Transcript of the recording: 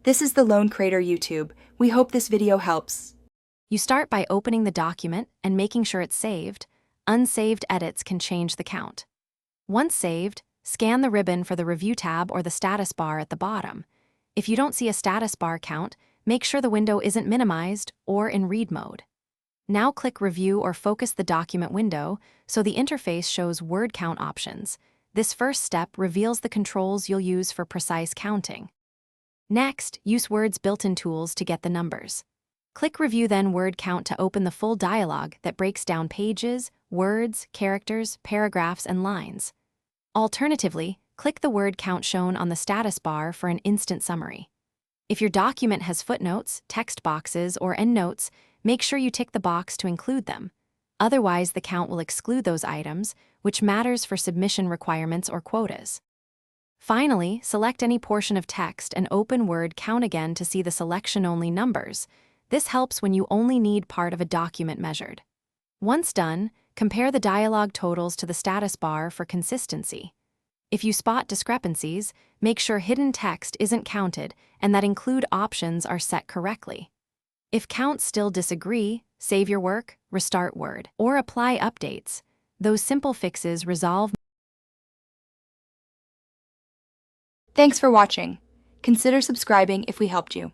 This is the Lone Creator YouTube. We hope this video helps. You start by opening the document and making sure it's saved. Unsaved edits can change the count. Once saved, scan the ribbon for the Review tab or the status bar at the bottom. If you don't see a status bar count, make sure the window isn't minimized or in read mode. Now click Review or focus the document window so the interface shows word count options. This first step reveals the controls you'll use for precise counting. Next, use Word's built-in tools to get the numbers. Click Review then Word Count to open the full dialog that breaks down pages, words, characters, paragraphs, and lines. Alternatively, click the word count shown on the status bar for an instant summary. If your document has footnotes, text boxes, or endnotes, make sure you tick the box to include them. Otherwise, the count will exclude those items, which matters for submission requirements or quotas. Finally, select any portion of text and open Word Count again to see the selection-only numbers. This helps when you only need part of a document measured. Once done, compare the dialog totals to the status bar for consistency. If you spot discrepancies, make sure hidden text isn't counted and that include options are set correctly. If counts still disagree, save your work, restart Word, or apply updates. Those simple fixes resolve. Thanks for watching. Consider subscribing if we helped you.